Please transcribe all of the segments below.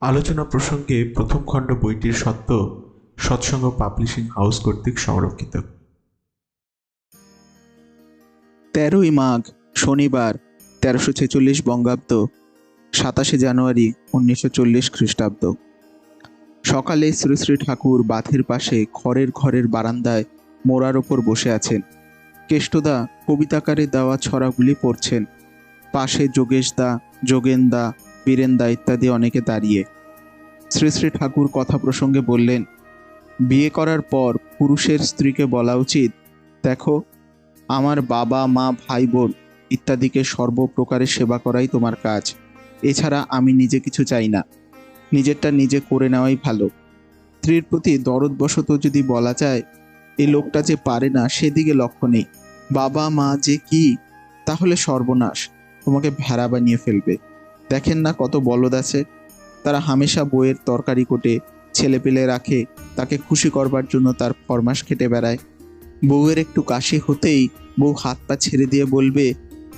আলোচনা প্রসঙ্গে প্রথম খণ্ড বইটির সত্ত্ব সৎসঙ্গ পাবলিশিং হাউস কর্তৃক সংরক্ষিত। 13ই মাঘ শনিবার 1346 বঙ্গাব্দ 27 জানুয়ারি 1940 খ্রিস্টাব্দ। সকালে শ্রী শ্রী ঠাকুর বাথের পাশে খড়ের ঘরের বারান্দায় মোড়ার ওপর বসে আছেন। কেষ্টদা কবিতাকারে দেওয়া ছড়াগুলি পড়ছেন। পাশে যোগেশদা, যোগেনদা, বীরেনদা ইত্যাদি অনেকে দাঁড়িয়ে। শ্রী শ্রী ঠাকুর কথা প্রসঙ্গে বললেন, বিয়ে করার পর পুরুষের স্ত্রীকে বলা উচিত, দেখো, আমার বাবা মা ভাই বোন ইত্যাদিকে সর্বপ্রকারে সেবা করাই তোমার কাজ। এছাড়া আমি নিজে কিছু চাই না, নিজেরটা নিজে করে নেওয়াই ভালো। স্ত্রীর প্রতি দরদবশত যদি বলা যায় এই লোকটা যে পারে না, সেদিকে লক্ষ্য নেই। বাবা মা যে কি, তাহলে সর্বনাশ, তোমাকে ভেড়া বানিয়ে ফেলবে। দেখেন না কত বলদ আছে, তারা হামেশা বইয়ের তরকারি কোটে ছেলে পেলে রাখে, তাকে খুশি করবার জন্য তার ফরমাস খেটে বেড়ায়। বউয়ের একটু কাশি হতেই বউ হাত পা ছেড়ে দিয়ে বলবে,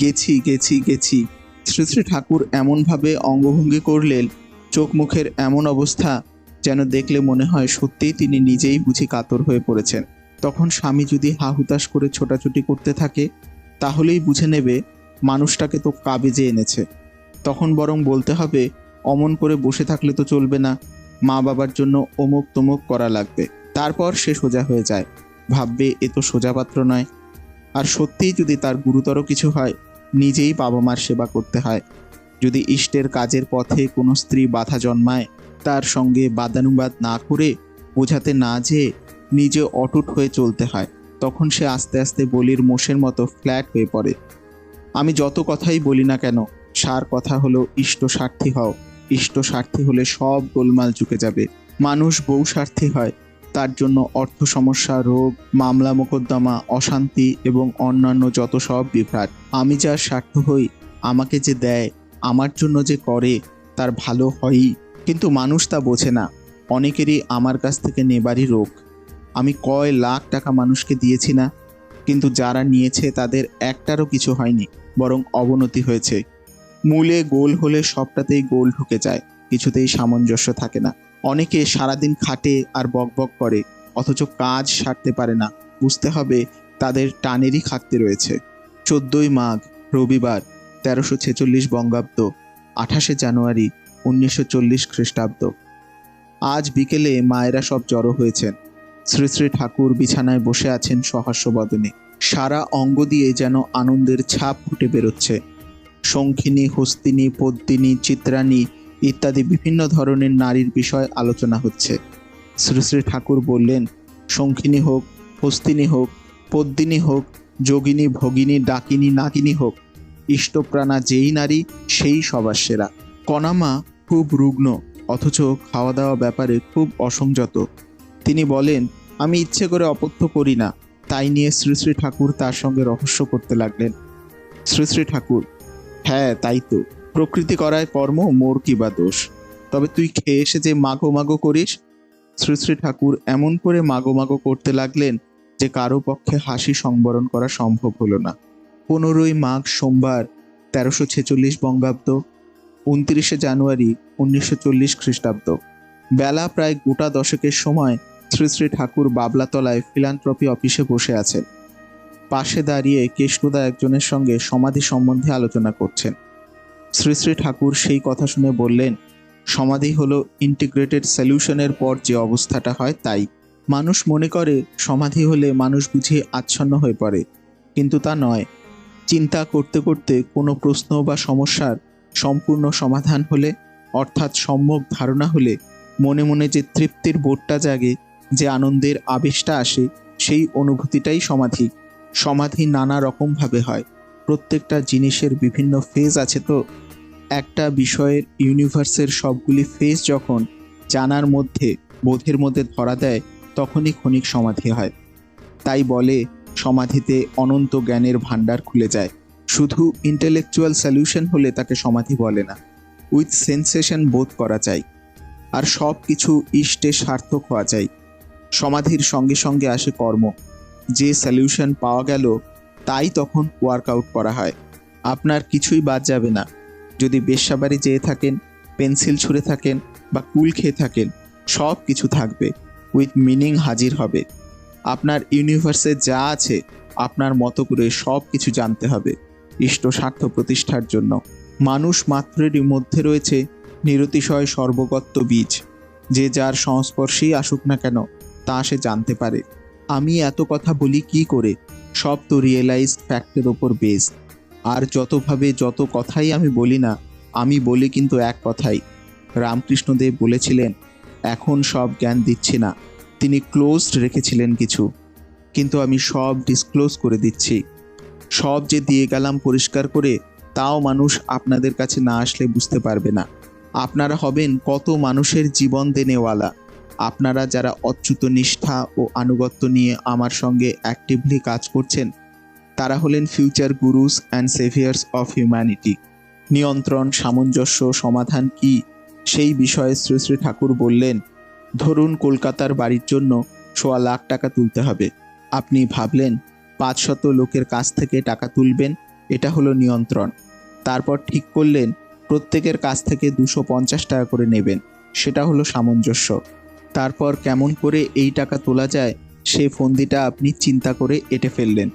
গেছি গেছি গেছি। শ্রী শ্রী ঠাকুর এমনভাবে অঙ্গভঙ্গি করলেন, চোখ মুখের এমন অবস্থা যেন দেখলে মনে হয় সত্যিই তিনি নিজেই বুঝি কাতর হয়ে পড়েছেন। তখন স্বামী যদি হাহুতাশ করে ছোটাছুটি করতে থাকে, তাহলেই বুঝে নেবে মানুষটাকে তো কাবেজে এনেছে। তখন বরং বলতে হবে, অমন করে বসে থাকলে তো চলবে না, মা বাবার জন্য অমুক তমুক করা লাগবে। তারপর সে সোজা হয়ে যায়, ভাববে এ তো সোজা পাত্র নয়। আর সত্যিই যদি তার গুরুতর কিছু হয়, নিজেই বাবা মার সেবা করতে হয়। যদি ইষ্টের কাজের পথে কোনো স্ত্রী বাধা জন্মায়, তার সঙ্গে বাদানুবাদ না করে, বোঝাতে না যেয়ে নিজে অটুট হয়ে চলতে হয়। তখন সে আস্তে আস্তে বলির মোষের মতো ফ্ল্যাট হয়ে পড়ে। আমি যত কথাই বলি না কেন, সার কথা হলো ইষ্ট স্বার্থী হও। ইষ্ট স্বার্থী হলে সব গোলমাল চুকে যাবে। মানুষ বউ স্বার্থী হয়, তার জন্য অর্থ সমস্যা, রোগ, মামলা মোকদ্দমা, অশান্তি এবং অন্যান্য যত সব বিভ্রাট। আমি যার স্বার্থ হই, আমাকে যে দেয়, আমার জন্য যে করে, তার ভালো হয়ই। কিন্তু মানুষ তা বোঝে না। অনেকেরই আমার কাছ থেকে নেবারই রোগ। আমি কয় লাখ টাকা মানুষকে দিয়েছি না, কিন্তু যারা নিয়েছে তাদের একটারও কিছু হয়নি, বরং অবনতি হয়েছে। মূলে গোল হলে সবটাতেই গোল ঢুকে যায়, কিছুতেই সামঞ্জস্য থাকে না। অনেকে সারাদিন খাটে আর বকবক করে, অথচ কাজ সারতে পারে না। বুঝতে হবে তাদের টানেরই খাটতে রয়েছে। 14ই মাঘ রবিবার 1346 বঙ্গাব্দ 28 জানুয়ারি 1940 খ্রিস্টাব্দ। আজ বিকেলে মায়েরা সব জড়ো হয়েছেন। শ্রী শ্রী ঠাকুর বিছানায় বসে আছেন সহাস্য বদনে। সারা অঙ্গ দিয়ে যেন আনন্দের ছাপ ফুটে বেরোচ্ছে। শঙ্খিনী, হস্তিনী, পদ্মিনী, চিত্রাণী ইত্যাদি বিভিন্ন ধরনের নারীর বিষয় আলোচনা হচ্ছে। শ্রী শ্রী ঠাকুর বললেন, শঙ্খিনী হোক, হস্তিনী হোক, পদ্মিনী হোক, যোগিনী, ভগিনী, ডাকিনী, নাগিনী হোক, ইষ্টপ্রাণা যেই নারী সেই সবার সেরা। কণামা খুব রুগ্ন, অথচ খাওয়া দাওয়া ব্যাপারে খুব অসংযত। তিনি বলেন, আমি ইচ্ছে করে অপথ্য করি না। তাই নিয়ে শ্রী শ্রী ঠাকুর তার সঙ্গে রহস্য করতে লাগলেন। শ্রী শ্রী ঠাকুর, হ্যাঁ তাই তো, প্রকৃতি করায় কর্ম, মোর কি বা দোষ। তবে তুই খেয়ে এসে যে মাগো মাগো করিস। শ্রী শ্রী ঠাকুর এমন করে মাগো মাগো করতে লাগলেন যে কারো পক্ষে হাসি সংবরণ করা সম্ভব হলো না। 15ই মাঘ সোমবার 1346 বঙ্গাব্দ 29 জানুয়ারি 1940 খ্রিস্টাব্দ। বেলা প্রায় গোটা দশেকের সময় শ্রী শ্রী ঠাকুর বাবলাতলায় ফিলান্থ্রপি অফিসে বসে আছেন। পাশে দাঁড়িয়ে কেষ্টদা একজনের সঙ্গে সমাধি সম্বন্ধে আলোচনা করছেন। শ্রী শ্রী ঠাকুর সেই কথা শুনে বললেন, সমাধি হলো ইন্টিগ্রেটেড সলিউশনের পর যে অবস্থাটা হয় তাই। মানুষ মনে করে সমাধি হলে মানুষ বুঝি আচ্ছন্ন হয়ে পড়ে, কিন্তু তা নয়। চিন্তা করতে করতে কোনো প্রশ্ন বা সমস্যার সম্পূর্ণ সমাধান হলে, অর্থাৎ সম্যক ধারণা হলে, মনে মনে যে তৃপ্তির বোধটা জাগে, যে আনন্দের আবেশটা আসে, সেই অনুভূতিটাই সমাধি। সমাধি নানা রকমভাবে হয়। প্রত্যেকটা জিনিসের বিভিন্ন ফেজ আছে তো। একটা বিষয়ের ইউনিভার্সের সবগুলি ফেজ যখন জানার মধ্যে, বোধের মধ্যে ধরা দেয়, তখনই ক্ষণিক সমাধি হয়। তাই বলে সমাধিতে অনন্ত জ্ঞানের ভাণ্ডার খুলে যায়। শুধু ইন্টেলেকচুয়াল সলিউশন হলে তাকে সমাধি বলে না, উইথ সেন্সেশন বোধ করা যায়, আর সব কিছু ইষ্টে সার্থক হওয়া যায়। সমাধির সঙ্গে সঙ্গে আসে কর্ম। যে সলিউশন পাওয়া গেল তাই তখন ওয়ার্কআউট করা হয়। আপনার কিছুই বাদ যাবে না। যদি বেশ্যাবাড়ি যেয়ে থাকেন, পেন্সিল ছুঁড়ে থাকেন বা কুল খেয়ে থাকেন, সব কিছু থাকবে, উইথ মিনিং হাজির হবে। আপনার ইউনিভার্সে যা আছে আপনার মতো করে সব কিছু জানতে হবে ইষ্ট স্বার্থ প্রতিষ্ঠার জন্য। মানুষ মাত্রেরই মধ্যে রয়েছে নিরতিশয় সর্বগত বীজ, যে যার সংস্পর্শেই আসুক না কেন তা সে জানতে পারে। আমি এত কথা বলি কি করে? সব তো রিয়েলাইজড ফ্যাক্টের ওপর বেসড। আর যতভাবে যত কথাই আমি বলি না, আমি বলি কিন্তু এক কথাই। রামকৃষ্ণদেব বলেছিলেন, এখন সব জ্ঞান দিচ্ছি না, তিনি ক্লোজড রেখেছিলেন কিছু, কিন্তু আমি সব ডিসক্লোজ করে দিচ্ছি। সব যে দিয়ে গেলাম পরিষ্কার করে, তাও মানুষ আপনাদের কাছে না আসলে বুঝতে পারবে না। আপনারা হবেন কত মানুষের জীবন দেনেওয়ালা। আপনারা যারা অচ্যুত নিষ্ঠা ও আনুগত্য নিয়ে আমার সঙ্গে অ্যাক্টিভলি কাজ করছেন, তারা হলেন future গুরুস and saviours of humanity. নিয়ন্ত্রণ, সামঞ্জস্য, সমাধান কি, সেই বিষয়ে শ্রী শ্রী ঠাকুর বললেন, ধরুন কলকাতার বাড়ির জন্য 1.25 লাখ টাকা তুলতে হবে। আপনি ভাবলেন 500 লোকের কাছ থেকে টাকা তুলবেন, এটা হলো নিয়ন্ত্রণ। তারপর ঠিক করলেন প্রত্যেকের কাছ থেকে 250 টাকা করে নেবেন, সেটা হলো সামঞ্জস্য। তারপর কেমন করে এই টাকা তোলা যায় সেই ফন্দিটা আপনি চিন্তা করে এঁটে ফেললেন,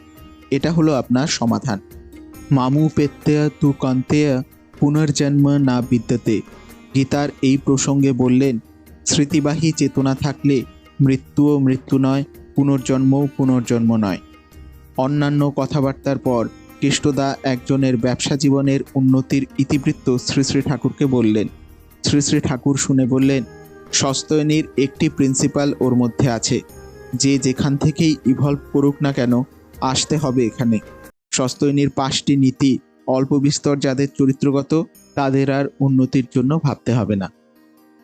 এটা হলো আপনার সমাধান। মামু পেত্তেয়া তু কান্তেয়া পুনর্জন্ম না বিদ্যতে। গীতার এই প্রসঙ্গে বললেন, স্মৃতিবাহী চেতনা থাকলে মৃত্যুও মৃত্যু নয়, পুনর্জন্মও পুনর্জন্ম নয়। অন্যান্য কথাবার্তার পর কেষ্টদা একজনের ব্যবসা জীবনের উন্নতির ইতিবৃত্ত শ্রী শ্রী ঠাকুরকে বললেন। শ্রী শ্রী ঠাকুর শুনে বললেন, সস্তয়নীর একটি প্রিন্সিপাল ওর মধ্যে আছে, যে যেখান থেকেই ইভলভ করুক না কেন আসতে হবে এখানে। সস্তয়নীর 5টি নীতি অল্প বিস্তর যাদের চরিত্রগত, তাদের আর উন্নতির জন্য ভাবতে হবে না।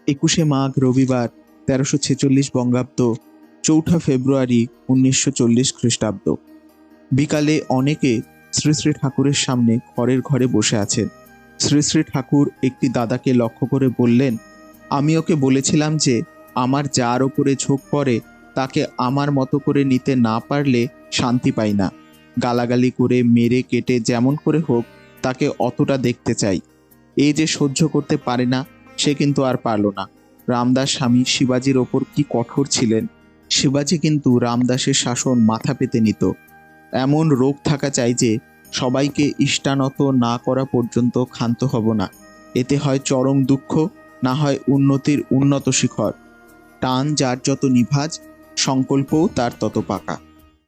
21শে মাঘ রবিবার 1346 বঙ্গাব্দ, 4 ফেব্রুয়ারি 1940 খ্রিস্টাব্দ। বিকালে অনেকে শ্রী শ্রী ঠাকুরের সামনে ঘরের ঘরে বসে আছেন। শ্রী শ্রী ঠাকুর একটি দাদাকে লক্ষ্য করে বললেন, আমি ওকে বলেছিলাম যে আমার যার ওপরে ঝোঁক পড়ে তাকে আমার মতো করে নিতে না পারলে শান্তি পাই না। গালাগালি করে, মেরে কেটে, যেমন করে হোক তাকে অতটা দেখতে চাই। এই যে সহ্য করতে পারে না, সে কিন্তু আর পারল না। রামদাস স্বামী শিবাজির ওপর কি কঠোর ছিলেন! শিবাজি কিন্তু রামদাসের শাসন মাথা পেতে নিত। এমন রোগ থাকা চাই যে সবাইকে ইষ্টানত না করা পর্যন্ত ক্ষান্ত হব না। এতে হয় চরম দুঃখ, না হয় উন্নতির উন্নত শিখর। টান যার যত নিভাজ, সংকল্পও তার তত পাকা।